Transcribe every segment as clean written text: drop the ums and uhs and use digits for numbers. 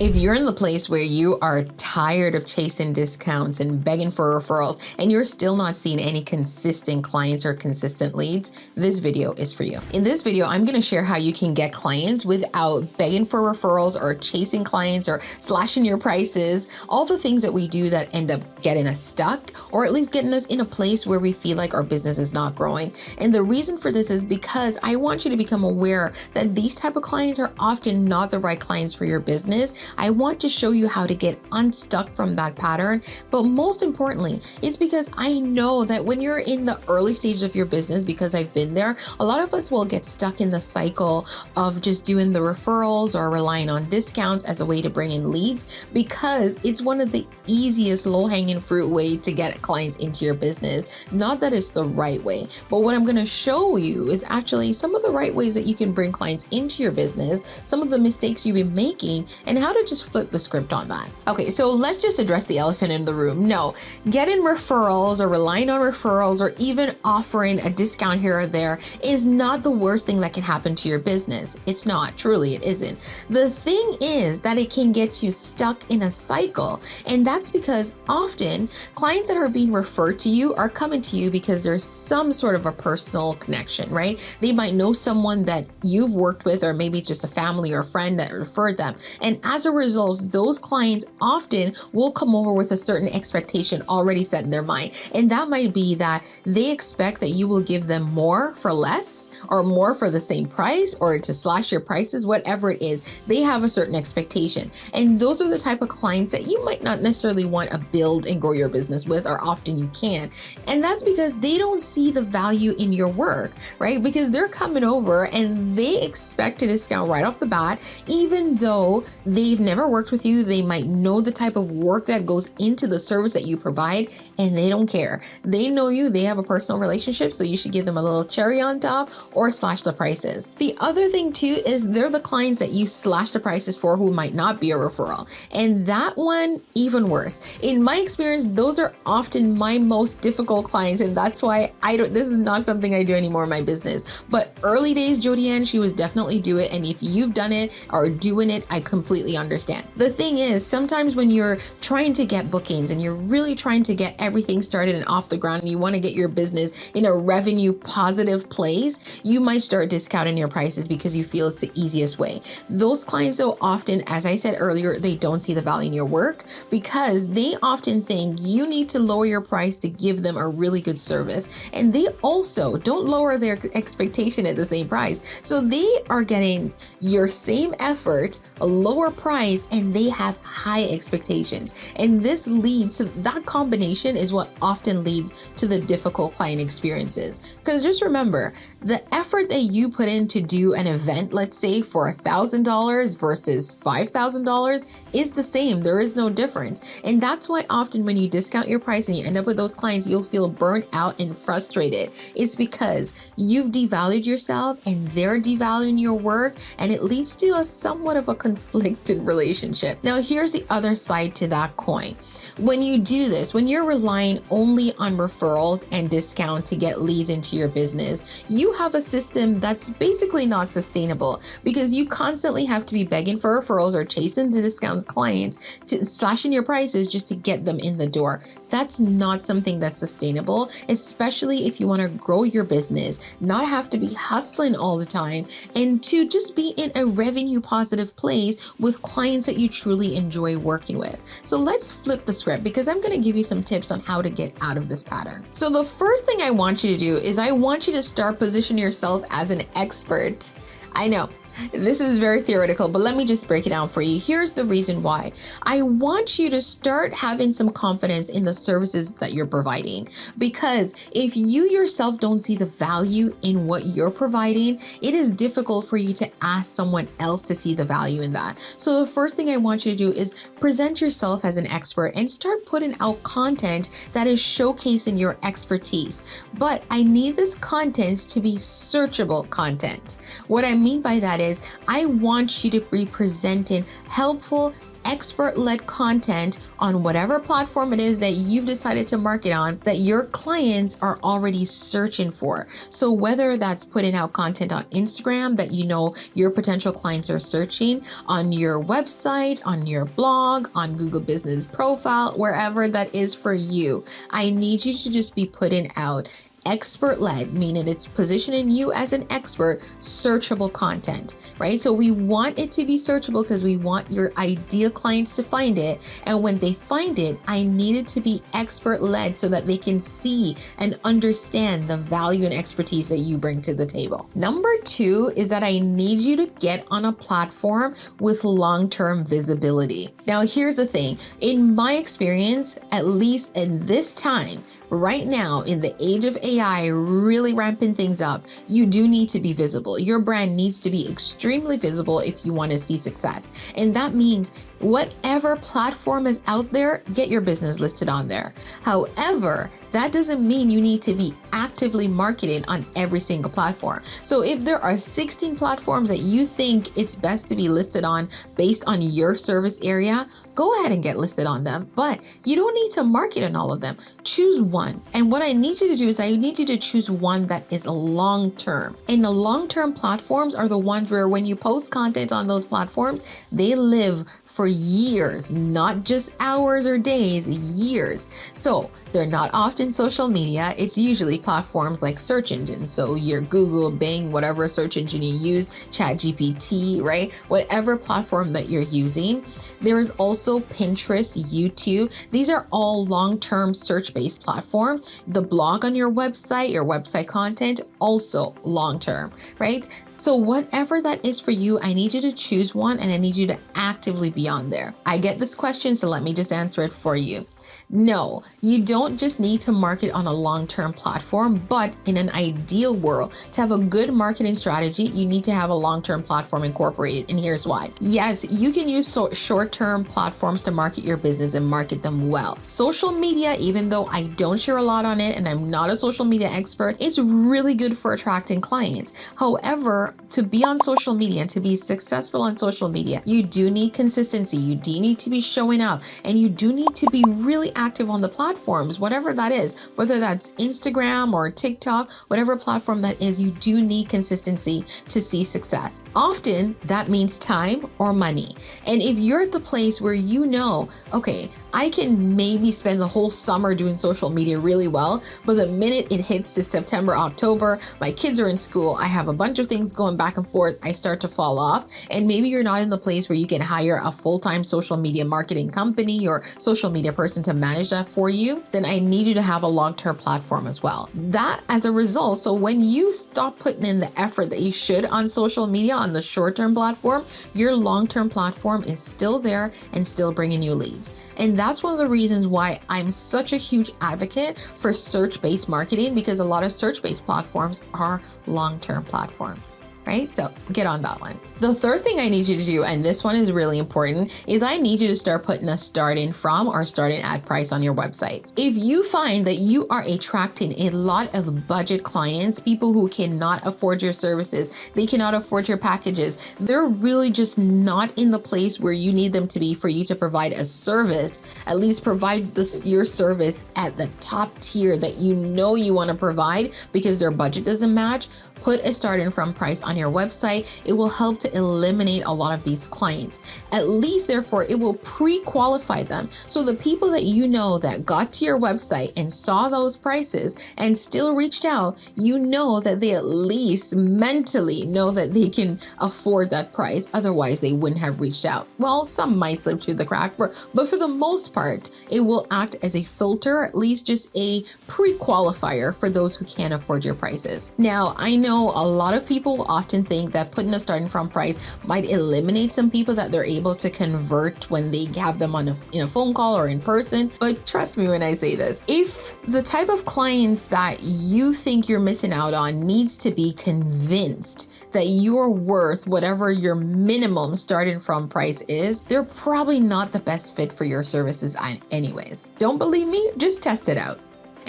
If you're in the place where you are tired of chasing discounts and begging for referrals and you're still not seeing any consistent clients or consistent leads, this video is for you. In this video, I'm going to share how you can get clients without begging for referrals or chasing clients or slashing your prices, all the things that we do that end up getting us stuck or at least getting us in a place where we feel like our business is not growing. And the reason for this is because I want you to become aware that these type of clients are often not the right clients for your business. I want to show you how to get unstuck from that pattern. But most importantly, it's because I know that when you're in the early stages of your business, because I've been there, a lot of us will get stuck in the cycle of just doing the referrals or relying on discounts as a way to bring in leads, because it's one of the easiest low-hanging fruit way to get clients into your business. Not that it's the right way, but what I'm going to show you is actually some of the right ways that you can bring clients into your business, some of the mistakes you've been making, and how to just flip the script on that. Okay, so let's just address the elephant in the room. No, getting referrals or relying on referrals or even offering a discount here or there is not the worst thing that can happen to your business. It's not, truly it isn't. The thing is that it can get you stuck in a cycle, and that's because often clients that are being referred to you are coming to you because there's some sort of a personal connection, right? They might know someone that you've worked with, or maybe just a family or a friend that referred them. And as a result, those clients often will come over with a certain expectation already set in their mind. And that might be that they expect that you will give them more for less, or more for the same price, or to slash your prices, whatever it is. They have a certain expectation. And those are the type of clients that you might not necessarily want to build and grow your business with, or often you can. And that's because they don't see the value in your work, right? Because they're coming over and they expect a discount right off the bat, even though they've never worked with you. They might know the type of work that goes into the service that you provide, and they don't care. They know you, they have a personal relationship, so you should give them a little cherry on top or slash the prices. The other thing too is they're the clients that you slash the prices for who might not be a referral. And that one, even worse. In my experience, those are often my most difficult clients, and that's why this is not something I do anymore in my business. But early days, Jodianne, she was definitely do it. And if you've done it or doing it, I completely understand. The thing is, sometimes when you're trying to get bookings and you're really trying to get everything started and off the ground, and you want to get your business in a revenue positive place, you might start discounting your prices because you feel it's the easiest way. Those clients, though, often, as I said earlier, they don't see the value in your work because they often think you need to lower your price to give them a really good service. And they also don't lower their expectation at the same price. So they are getting your same effort, a lower price, and they have high expectations. And this leads to that combination is what often leads to the difficult client experiences. Because just remember, the effort that you put in to do an event, let's say for $1,000 versus $5,000, is the same. There is no difference. And that's why often when you discount your price and you end up with those clients, you'll feel burnt out and frustrated. It's because you've devalued yourself and they're devaluing your work, and it leads to a somewhat of a conflicted relationship. Now, here's the other side to that coin. When you do this, when you're relying only on referrals and discount to get leads into your business, you have a system that's basically not sustainable, because you constantly have to be begging for referrals or chasing the discounts clients, to slashing your prices just to get them in the door. That's not something that's sustainable, especially if you want to grow your business, not have to be hustling all the time, and to just be in a revenue positive place with clients that you truly enjoy working with. So let's flip the script, because I'm going to give you some tips on how to get out of this pattern. So the first thing I want you to do is I want you to start positioning yourself as an expert. I know this is very theoretical, but let me just break it down for you. Here's the reason why. I want you to start having some confidence in the services that you're providing, because if you yourself don't see the value in what you're providing, it is difficult for you to ask someone else to see the value in that. So the first thing I want you to do is present yourself as an expert and start putting out content that is showcasing your expertise. But I need this content to be searchable content. What I mean by that is I want you to be presenting helpful, expert-led content on whatever platform it is that you've decided to market on that your clients are already searching for. So whether that's putting out content on Instagram that you know your potential clients are searching, on your website, on your blog, on Google Business Profile, wherever that is for you, I need you to just be putting out expert-led, meaning it's positioning you as an expert, searchable content, right? So we want it to be searchable because we want your ideal clients to find it. And when they find it, I need it to be expert-led so that they can see and understand the value and expertise that you bring to the table. Number 2 is that I need you to get on a platform with long-term visibility. Now, here's the thing. In my experience, at least in this time, right now, in the age of AI really ramping things up, you do need to be visible. Your brand needs to be extremely visible if you want to see success. And that means whatever platform is out there, get your business listed on there. However, that doesn't mean you need to be actively marketing on every single platform. So if there are 16 platforms that you think it's best to be listed on based on your service area, go ahead and get listed on them, but you don't need to market on all of them. Choose one. And what I need you to do is I need you to choose one that is long-term. And the long-term platforms are the ones where when you post content on those platforms, they live for years, not just hours or days, years. So they're not often social media. It's usually platforms like search engines. So your Google, Bing, whatever search engine you use, ChatGPT, right? Whatever platform that you're using. There is also Pinterest, YouTube. These are all long-term search-based platforms. The blog on your website content, also long-term, right? So whatever that is for you, I need you to choose one and I need you to actively be on there. I get this question, so let me just answer it for you. No, you don't just need to market on a long-term platform, but in an ideal world, to have a good marketing strategy, you need to have a long-term platform incorporated. And here's why. Yes, you can use short-term platforms to market your business and market them well. Social media, even though I don't share a lot on it and I'm not a social media expert, it's really good for attracting clients. However, to be on social media and to be successful on social media, you do need consistency. You do need to be showing up and you do need to be really active on the platforms, whatever that is, whether that's Instagram or TikTok, whatever platform that is, you do need consistency to see success. Often that means time or money. And if you're at the place where you know, okay, I can maybe spend the whole summer doing social media really well, but the minute it hits to September, October, my kids are in school, I have a bunch of things going back and forth, I start to fall off. And maybe you're not in the place where you can hire a full-time social media marketing company or social media person to manage that for you, then I need you to have a long-term platform as well. That as a result, so when you stop putting in the effort that you should on social media on the short-term platform, your long-term platform is still there and still bringing you leads. And that's one of the reasons why I'm such a huge advocate for search-based marketing, because a lot of search-based platforms are long-term platforms. Right? So get on that one. The third thing I need you to do, and this one is really important, is I need you to start putting a starting from or starting at price on your website. If you find that you are attracting a lot of budget clients, people who cannot afford your services, they cannot afford your packages, they're really just not in the place where you need them to be for you to provide a service, at least provide your service at the top tier that you know you want to provide because their budget doesn't match. Put a starting from price on your website. It will help to eliminate a lot of these clients. At least, therefore, it will pre-qualify them. So the people that you know that got to your website and saw those prices and still reached out, you know that they at least mentally know that they can afford that price. Otherwise, they wouldn't have reached out. Well, some might slip through the crack, but for the most part, it will act as a filter, at least just a pre-qualifier for those who can't afford your prices. Now, I know a lot of people often think that putting a starting from price might eliminate some people that they're able to convert when they have them on in a phone call or in person. But trust me when I say this, if the type of clients that you think you're missing out on needs to be convinced that you're worth whatever your minimum starting from price is, they're probably not the best fit for your services anyways. Don't believe me? Just test it out.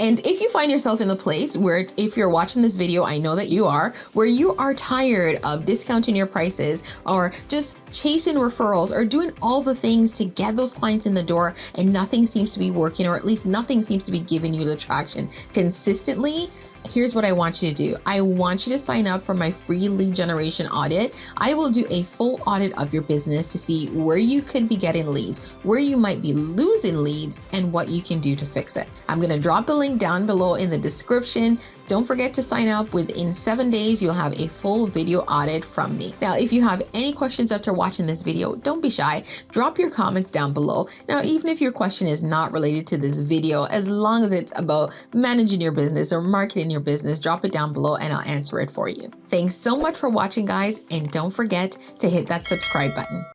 And if you find yourself in the place where, if you're watching this video, I know that you are, where you are tired of discounting your prices or just chasing referrals or doing all the things to get those clients in the door and nothing seems to be working, or at least nothing seems to be giving you the traction consistently, here's what I want you to do. I want you to sign up for my free lead generation audit. I will do a full audit of your business to see where you could be getting leads, where you might be losing leads, and what you can do to fix it. I'm going to drop the link down below in the description. Don't forget to sign up. Within 7 days, you'll have a full video audit from me. Now, if you have any questions after watching this video, don't be shy. Drop your comments down below. Now, even if your question is not related to this video, as long as it's about managing your business or marketing your business, drop it down below and I'll answer it for you. Thanks so much for watching, guys, and don't forget to hit that subscribe button.